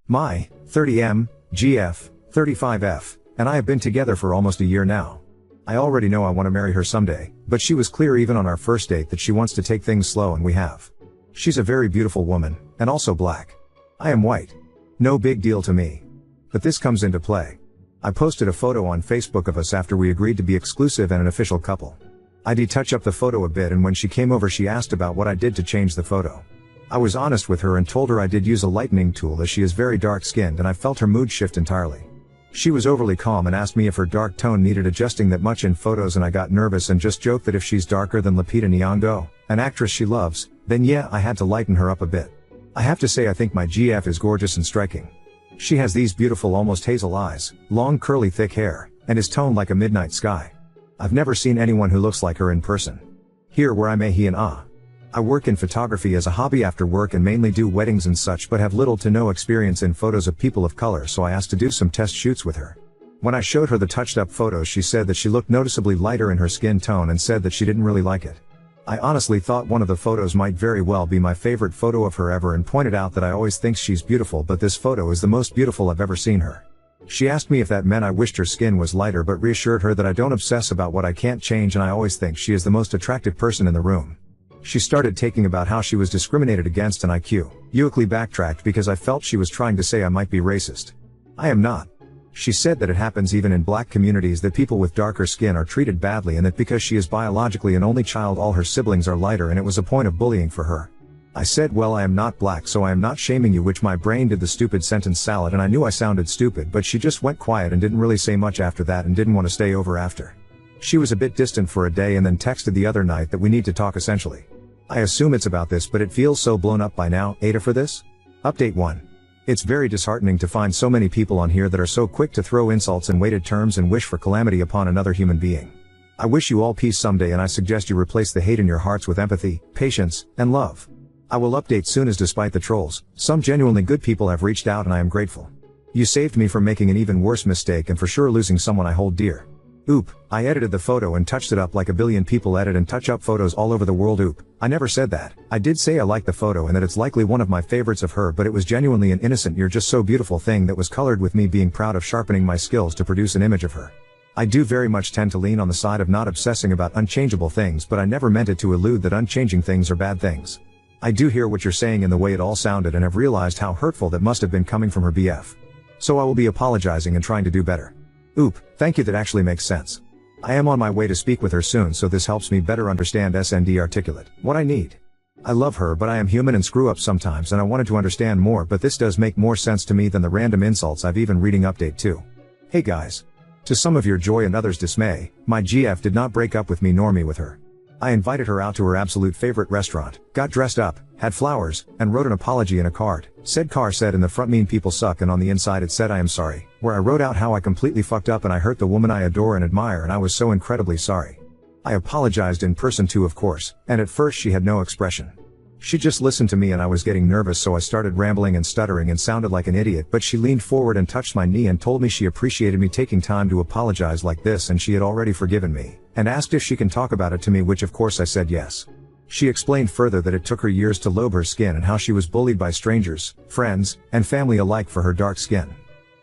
My 30M, GF, 35F, and I have been together for almost a year now. I already know I want to marry her someday, but she was clear even on our first date that she wants to take things slow, and we have. She's a very beautiful woman, and also black. I am white. No big deal to me. But this comes into play. I posted a photo on Facebook of us after we agreed to be exclusive and an official couple. I did touch up the photo a bit, and when she came over she asked about what I did to change the photo. I was honest with her and told her I did use a lightening tool as she is very dark skinned and I felt her mood shift entirely. She was overly calm and asked me if her dark tone needed adjusting that much in photos, and I got nervous and just joked that if she's darker than Lupita Nyong'o, an actress she loves, then yeah, I had to lighten her up a bit. I have to say I think my GF is gorgeous and striking. She has these beautiful almost hazel eyes, long curly thick hair, and is toned like a midnight sky. I've never seen anyone who looks like her in person. Here where I may he and ah. I work in photography as a hobby after work and mainly do weddings and such, but have little to no experience in photos of people of color, so I asked to do some test shoots with her. When I showed her the touched up photos she said that she looked noticeably lighter in her skin tone and said that she didn't really like it. I honestly thought one of the photos might very well be my favorite photo of her ever and pointed out that I always think she's beautiful, but this photo is the most beautiful I've ever seen her. She asked me if that meant I wished her skin was lighter, but reassured her that I don't obsess about what I can't change and I always think she is the most attractive person in the room. She started taking about how she was discriminated against and I quickly backtracked because I felt she was trying to say I might be racist. I am not. She said that it happens even in black communities that people with darker skin are treated badly and that because she is biologically an only child all her siblings are lighter and it was a point of bullying for her. I said, well, I am not black so I am not shaming you, which my brain did the stupid sentence salad and I knew I sounded stupid, but she just went quiet and didn't really say much after that and didn't want to stay over after. She was a bit distant for a day and then texted the other night that we need to talk essentially. I assume it's about this, but it feels so blown up by now. Ada for this? Update 1. It's very disheartening to find so many people on here that are so quick to throw insults and weighted terms and wish for calamity upon another human being. I wish you all peace someday and I suggest you replace the hate in your hearts with empathy, patience, and love. I will update soon as despite the trolls, some genuinely good people have reached out and I am grateful. You saved me from making an even worse mistake and for sure losing someone I hold dear. Oop, I edited the photo and touched it up like a billion people edit and touch up photos all over the world. Oop, I never said that. I did say I like the photo and that it's likely one of my favorites of her, but it was genuinely an innocent "you're just so beautiful" thing that was colored with me being proud of sharpening my skills to produce an image of her. I do very much tend to lean on the side of not obsessing about unchangeable things, but I never meant it to allude that unchanging things are bad things. I do hear what you're saying in the way it all sounded and have realized how hurtful that must have been coming from her BF. So I will be apologizing and trying to do better. Oop, thank you, that actually makes sense. I am on my way to speak with her soon, so this helps me better understand SND articulate what I need. I love her, but I am human and screw up sometimes and I wanted to understand more, but this does make more sense to me than the random insults I've even reading. Update 2. Hey guys. To some of your joy and others' dismay, my GF did not break up with me nor me with her. I invited her out to her absolute favorite restaurant, got dressed up, had flowers, and wrote an apology in a card. Said card said in the front "mean people suck" and on the inside it said "I am sorry," where I wrote out how I completely fucked up and I hurt the woman I adore and admire and I was so incredibly sorry. I apologized in person too, of course, and at first she had no expression. She just listened to me and I was getting nervous, so I started rambling and stuttering and sounded like an idiot, but she leaned forward and touched my knee and told me she appreciated me taking time to apologize like this and she had already forgiven me, and asked if she can talk about it to me, which of course I said yes. She explained further that it took her years to lobe her skin and how she was bullied by strangers, friends, and family alike for her dark skin.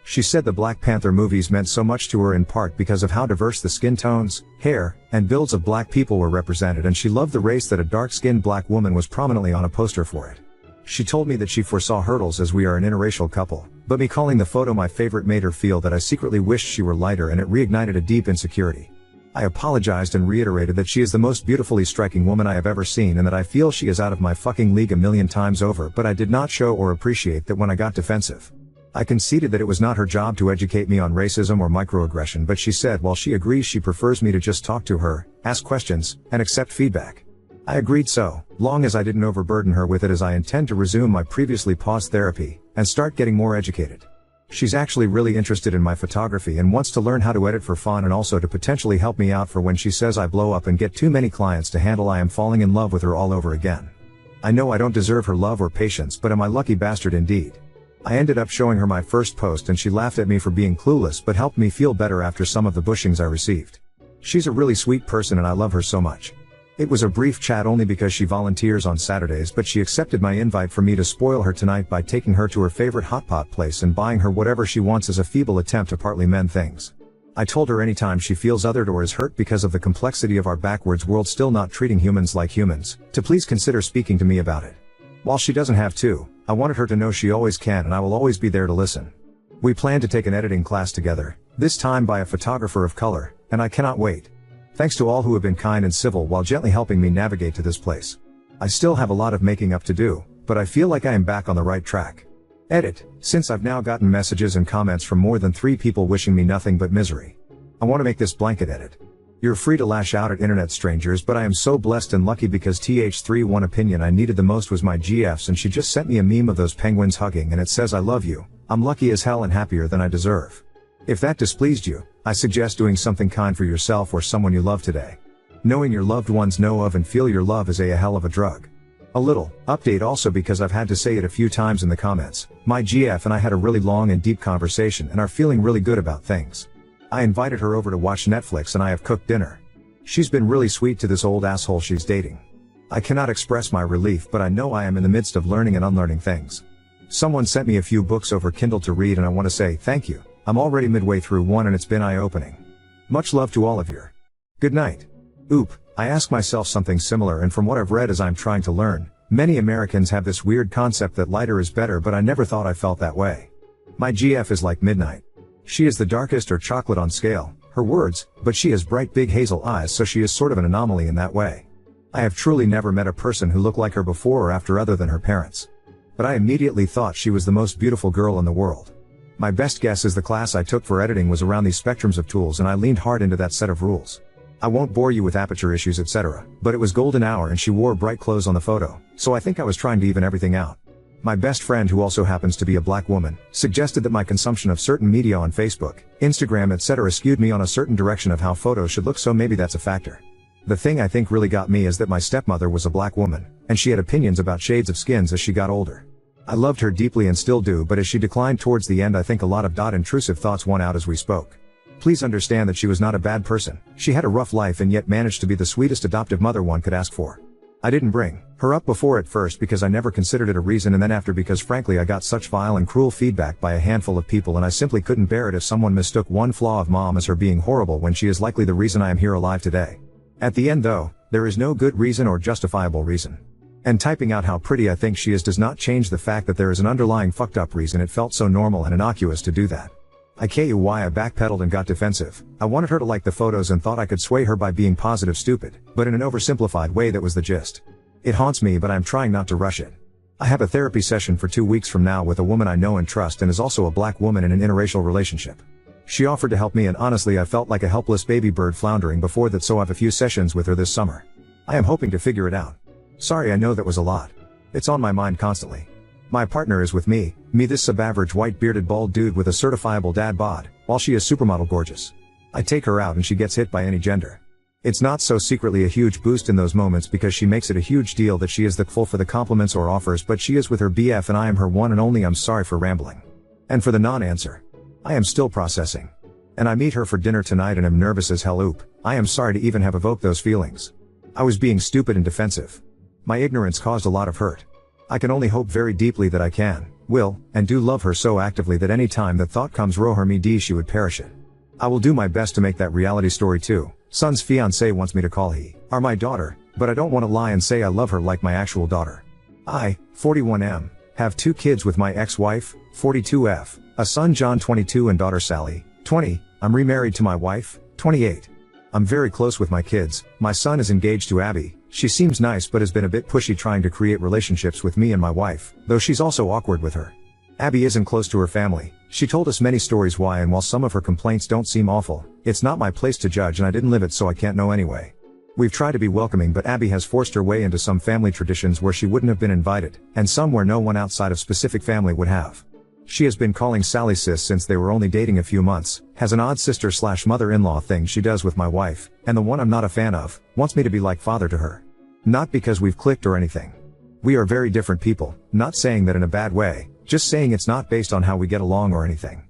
She said the Black Panther movies meant so much to her in part because of how diverse the skin tones, hair, and builds of black people were represented, and she loved the race that a dark-skinned black woman was prominently on a poster for it. She told me that she foresaw hurdles as we are an interracial couple, but me calling the photo my favorite made her feel that I secretly wished she were lighter and it reignited a deep insecurity. I apologized and reiterated that she is the most beautifully striking woman I have ever seen and that I feel she is out of my fucking league a million times over, but I did not show or appreciate that when I got defensive. I conceded that it was not her job to educate me on racism or microaggression, but she said while she agrees she prefers me to just talk to her, ask questions, and accept feedback. I agreed, so long as I didn't overburden her with it, as I intend to resume my previously paused therapy and start getting more educated. She's actually really interested in my photography and wants to learn how to edit for fun and also to potentially help me out for when she says I blow up and get too many clients to handle. I am falling in love with her all over again. I know I don't deserve her love or patience, but am I lucky bastard indeed. I ended up showing her my first post and she laughed at me for being clueless but helped me feel better after some of the bushings I received. She's a really sweet person and I love her so much. It was a brief chat only because she volunteers on Saturdays, but she accepted my invite for me to spoil her tonight by taking her to her favorite hot pot place and buying her whatever she wants as a feeble attempt to partly mend things. I told her anytime she feels othered or is hurt because of the complexity of our backwards world still not treating humans like humans, to please consider speaking to me about it. While she doesn't have to, I wanted her to know she always can and I will always be there to listen. We plan to take an editing class together, this time by a photographer of color, and I cannot wait. Thanks to all who have been kind and civil while gently helping me navigate to this place. I still have a lot of making up to do, but I feel like I am back on the right track. Edit, since I've now gotten messages and comments from more than 3 people wishing me nothing but misery. I want to make this blanket edit. You're free to lash out at internet strangers, but I am so blessed and lucky because th3 one opinion I needed the most was my GF's and she just sent me a meme of those penguins hugging and it says I love you. I'm lucky as hell and happier than I deserve. If that displeased you, I suggest doing something kind for yourself or someone you love today. Knowing your loved ones know of and feel your love is a hell of a drug. A little update also because I've had to say it a few times in the comments. My GF and I had a really long and deep conversation and are feeling really good about things. I invited her over to watch Netflix and I have cooked dinner. She's been really sweet to this old asshole she's dating. I cannot express my relief, but I know I am in the midst of learning and unlearning things. Someone sent me a few books over Kindle to read and I want to say thank you. I'm already midway through one and it's been eye-opening. Much love to all of you. Good night. Oop, I ask myself something similar and from what I've read as I'm trying to learn, many Americans have this weird concept that lighter is better, but I never thought I felt that way. My GF is like midnight. She is the darkest or chocolate on scale, her words, but she has bright big hazel eyes so she is sort of an anomaly in that way. I have truly never met a person who looked like her before or after other than her parents. But I immediately thought she was the most beautiful girl in the world. My best guess is the class I took for editing was around these spectrums of tools and I leaned hard into that set of rules. I won't bore you with aperture issues etc., but it was golden hour and she wore bright clothes on the photo, so I think I was trying to even everything out. My best friend, who also happens to be a black woman, suggested that my consumption of certain media on Facebook, Instagram etc. skewed me on a certain direction of how photos should look, so maybe that's a factor. The thing I think really got me is that my stepmother was a black woman, and she had opinions about shades of skins as she got older. I loved her deeply and still do, but as she declined towards the end I think a lot of intrusive thoughts won out as we spoke. Please understand that she was not a bad person, she had a rough life and yet managed to be the sweetest adoptive mother one could ask for. I didn't bring her up before at first because I never considered it a reason, and then after because frankly I got such vile and cruel feedback by a handful of people and I simply couldn't bear it if someone mistook one flaw of mom as her being horrible when she is likely the reason I am here alive today. At the end though, there is no good reason or justifiable reason. And typing out how pretty I think she is does not change the fact that there is an underlying fucked up reason it felt so normal and innocuous to do that. I can't you why I backpedaled and got defensive. I wanted her to like the photos and thought I could sway her by being positive stupid, but in an oversimplified way that was the gist. It haunts me, but I'm trying not to rush it. I have a therapy session for 2 weeks from now with a woman I know and trust and is also a black woman in an interracial relationship. She offered to help me and honestly I felt like a helpless baby bird floundering before that, so I have a few sessions with her this summer. I am hoping to figure it out. Sorry, I know that was a lot. It's on my mind constantly. My partner is with me this sub-average white bearded bald dude with a certifiable dad bod, while she is supermodel gorgeous. I take her out and she gets hit by any gender. It's not so secretly a huge boost in those moments because she makes it a huge deal that she is the full for the compliments or offers, but she is with her BF and I am her one and only. I'm sorry for rambling. And for the non-answer. I am still processing. And I meet her for dinner tonight and am nervous as hell. Oop, I am sorry to even have evoked those feelings. I was being stupid and defensive. My ignorance caused a lot of hurt. I can only hope very deeply that I can, will, and do love her so actively that any time that thought comes row her me d she would perish it. I will do my best to make that reality story too. Son's fiancé wants me to call he, are my daughter, but I don't want to lie and say I love her like my actual daughter. I, 41M, have 2 kids with my ex-wife, 42F, a son John 22 and daughter Sally, 20, I'm remarried to my wife, 28. I'm very close with my kids. My son is engaged to Abby. She seems nice but has been a bit pushy trying to create relationships with me and my wife, though she's also awkward with her. Abby isn't close to her family. She told us many stories why, and while some of her complaints don't seem awful, it's not my place to judge and I didn't live it so I can't know anyway. We've tried to be welcoming, but Abby has forced her way into some family traditions where she wouldn't have been invited, and some where no one outside of specific family would have. She has been calling Sally sis since they were only dating a few months, has an odd sister/mother-in-law thing she does with my wife, and the one I'm not a fan of, wants me to be like father to her. Not because we've clicked or anything. We are very different people, not saying that in a bad way, just saying it's not based on how we get along or anything.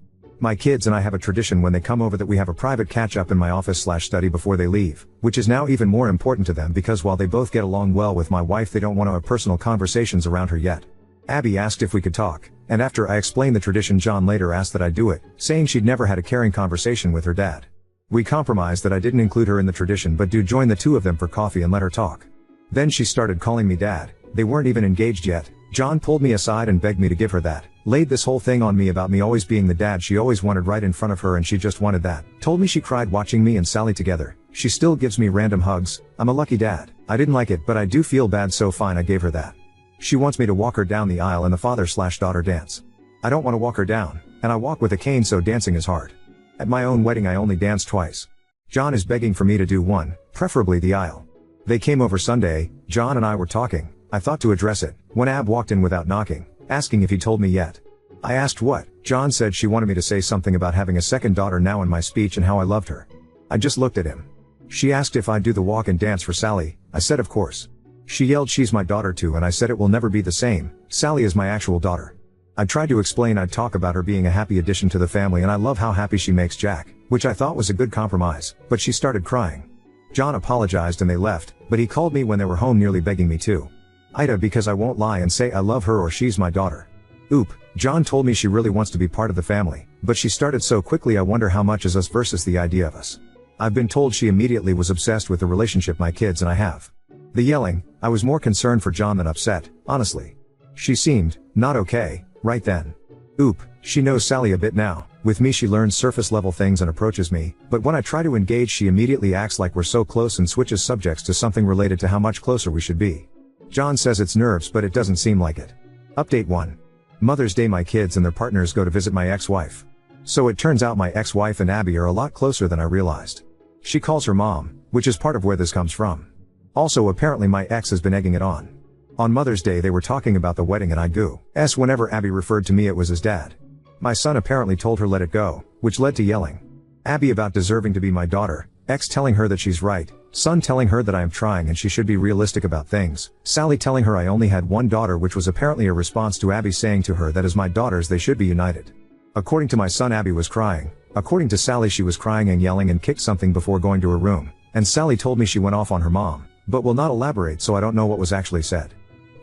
My kids and I have a tradition when they come over that we have a private catch-up in my office/study before they leave, which is now even more important to them because while they both get along well with my wife, they don't want to have personal conversations around her yet. Abby asked if we could talk, and after I explained the tradition, John later asked that I do it, saying she'd never had a caring conversation with her dad. We compromised that I didn't include her in the tradition but do join the two of them for coffee and let her talk. Then she started calling me dad. They weren't even engaged yet. John pulled me aside and begged me to give her that. Laid this whole thing on me about me always being the dad she always wanted right in front of her and she just wanted that. Told me she cried watching me and Sally together. She still gives me random hugs. I'm a lucky dad. I didn't like it but I do feel bad, so fine, I gave her that. She wants me to walk her down the aisle in the father/daughter dance. I don't want to walk her down, and I walk with a cane so dancing is hard. At my own wedding I only danced twice. John is begging for me to do one, preferably the aisle. They came over Sunday, John and I were talking. I thought to address it, when Ab walked in without knocking, asking if he told me yet. I asked what. John said she wanted me to say something about having a second daughter now in my speech and how I loved her. I just looked at him. She asked if I'd do the walk and dance for Sally. I said of course. She yelled she's my daughter too and I said it will never be the same. Sally is my actual daughter. I tried to explain I'd talk about her being a happy addition to the family and I love how happy she makes Jack, which I thought was a good compromise, but she started crying. John apologized and they left, but he called me when they were home nearly begging me to. Ida, because I won't lie and say I love her or she's my daughter. Oop, John told me she really wants to be part of the family, but she started so quickly I wonder how much is us versus the idea of us. I've been told she immediately was obsessed with the relationship my kids and I have. The yelling, I was more concerned for John than upset, honestly. She seemed not okay right then. Oop, she knows Sally a bit now. With me she learns surface level things and approaches me, but when I try to engage she immediately acts like we're so close and switches subjects to something related to how much closer we should be. John says it's nerves but it doesn't seem like it. Update 1. Mother's Day, my kids and their partners go to visit my ex-wife. So it turns out my ex-wife and Abby are a lot closer than I realized. She calls her mom, which is part of where this comes from. Also apparently my ex has been egging it on. On Mother's Day they were talking about the wedding and I guess whenever Abby referred to me it was as dad. My son apparently told her let it go, which led to yelling. Abby about deserving to be my daughter, ex telling her that she's right, son telling her that I am trying and she should be realistic about things, Sally telling her I only had one daughter, which was apparently a response to Abby saying to her that as my daughters they should be united. According to my son Abby was crying, according to Sally she was crying and yelling and kicked something before going to her room, and Sally told me she went off on her mom, but will not elaborate so I don't know what was actually said.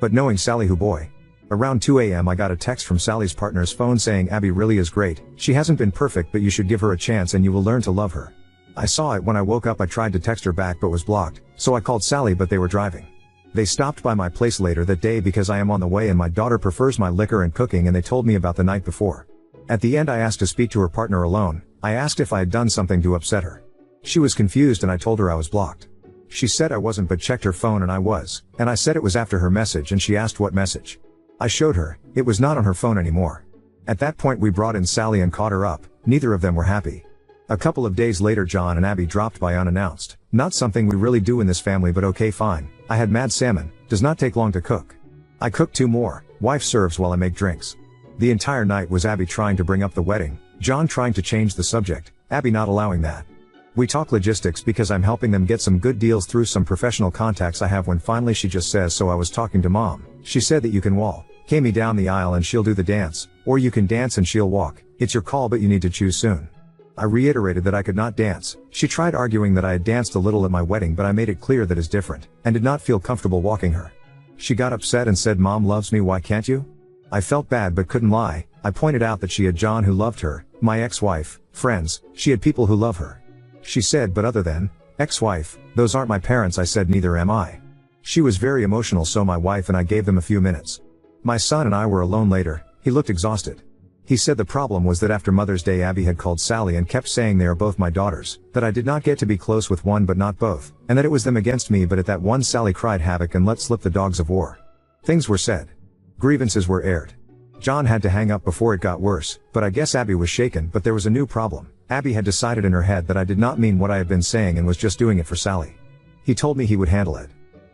But knowing Sally, who boy. Around 2 a.m. I got a text from Sally's partner's phone saying Abby really is great, she hasn't been perfect but you should give her a chance and you will learn to love her. I saw it when I woke up. I tried to text her back but was blocked, so I called Sally but they were driving. They stopped by my place later that day because I am on the way and my daughter prefers my liquor and cooking and they told me about the night before. At the end I asked to speak to her partner alone. I asked if I had done something to upset her. She was confused and I told her I was blocked. She said I wasn't but checked her phone and I was, and I said it was after her message and she asked what message. I showed her, it was not on her phone anymore. At that point we brought in Sally and caught her up, neither of them were happy. A couple of days later John and Abby dropped by unannounced, not something we really do in this family but okay fine. I had mad salmon, does not take long to cook. I cooked 2 more, wife serves while I make drinks. The entire night was Abby trying to bring up the wedding, John trying to change the subject, Abby not allowing that. We talk logistics because I'm helping them get some good deals through some professional contacts I have when finally she just says so I was talking to mom, she said that you can walk me down the aisle and she'll do the dance, or you can dance and she'll walk, it's your call but you need to choose soon. I reiterated that I could not dance. She tried arguing that I had danced a little at my wedding but I made it clear that is different, and did not feel comfortable walking her. She got upset and said mom loves me, why can't you? I felt bad but couldn't lie. I pointed out that she had John who loved her, my ex-wife, friends, she had people who love her. She said but other than ex-wife, those aren't my parents. I said neither am I. She was very emotional so my wife and I gave them a few minutes. My son and I were alone later. He looked exhausted. He said the problem was that after Mother's Day Abby had called Sally and kept saying they are both my daughters, that I did not get to be close with one but not both, and that it was them against me, but at that one Sally cried havoc and let slip the dogs of war. Things were said. Grievances were aired. John had to hang up before it got worse, but I guess Abby was shaken, but there was a new problem. Abby had decided in her head that I did not mean what I had been saying and was just doing it for Sally. He told me he would handle it.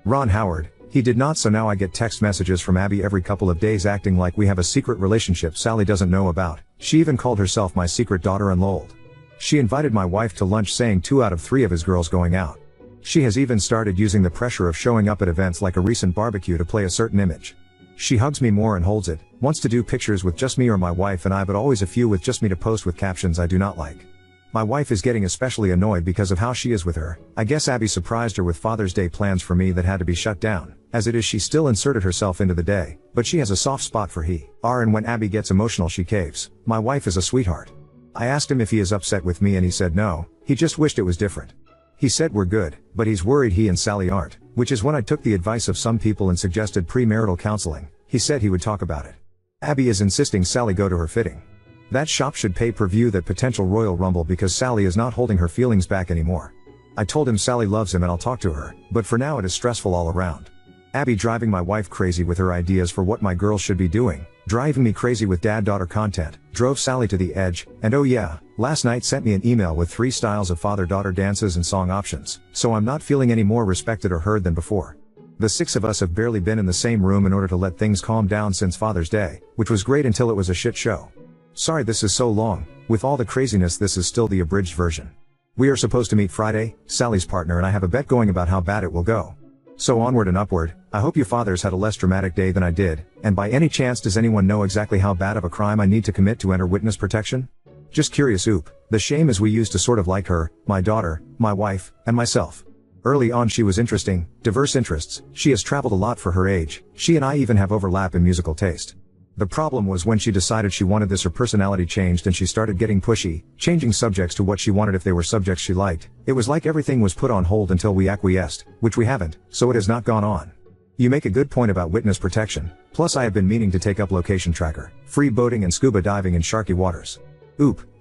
Ron Howard, he did not, so now I get text messages from Abby every couple of days acting like we have a secret relationship Sally doesn't know about. She even called herself my secret daughter and lolled. She invited my wife to lunch saying 2 out of 3 of his girls going out. She has even started using the pressure of showing up at events like a recent barbecue to play a certain image. She hugs me more and holds it, wants to do pictures with just me or my wife and I, but always a few with just me to post with captions I do not like. My wife is getting especially annoyed because of how she is with her. I guess Abby surprised her with Father's Day plans for me that had to be shut down. As it is, she still inserted herself into the day, but she has a soft spot for and when Abby gets emotional she caves. My wife is a sweetheart. I asked him if he is upset with me and he said no, he just wished it was different. He said we're good, but he's worried he and Sally aren't, which is when I took the advice of some people and suggested premarital counseling. He said he would talk about it. Abby is insisting Sally go to her fitting. That shop should pay per view that potential Royal Rumble because Sally is not holding her feelings back anymore. I told him Sally loves him and I'll talk to her, but for now it is stressful all around. Abby driving my wife crazy with her ideas for what my girls should be doing, driving me crazy with dad-daughter content, drove Sally to the edge, and oh yeah, last night sent me an email with 3 styles of father-daughter dances and song options, so I'm not feeling any more respected or heard than before. The 6 of us have barely been in the same room in order to let things calm down since Father's Day, which was great until it was a shit show. Sorry this is so long, with all the craziness this is still the abridged version. We are supposed to meet Friday, Sally's partner and I have a bet going about how bad it will go. So onward and upward. I hope you fathers had a less dramatic day than I did, and by any chance does anyone know exactly how bad of a crime I need to commit to enter witness protection? Just curious. The shame is we used to sort of like her, my daughter, my wife, and myself. Early on she was interesting, diverse interests, she has traveled a lot for her age, she and I even have overlap in musical taste. The problem was when she decided she wanted this, her personality changed and she started getting pushy, changing subjects to what she wanted if they were subjects she liked. It was like everything was put on hold until we acquiesced, which we haven't, so it has not gone on. You make a good point about witness protection, plus I have been meaning to take up location tracker, free boating and scuba diving in sharky waters.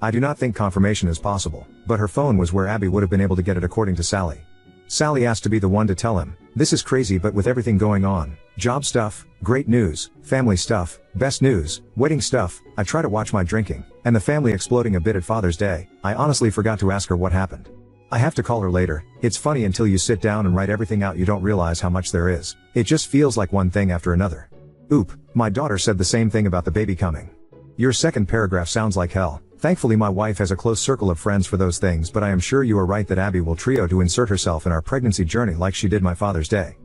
I do not think confirmation is possible, but her phone was where Abby would have been able to get it according to Sally. Sally asked to be the one to tell him, this is crazy but with everything going on, job stuff, great news, family stuff, best news, wedding stuff, I try to watch my drinking, and the family exploding a bit at Father's Day, I honestly forgot to ask her what happened. I have to call her later. It's funny until you sit down and write everything out you don't realize how much there is. It just feels like one thing after another. My daughter said the same thing about the baby coming. Your second paragraph sounds like hell. Thankfully my wife has a close circle of friends for those things, but I am sure you are right that Abby will trio to insert herself in our pregnancy journey like she did my Father's Day.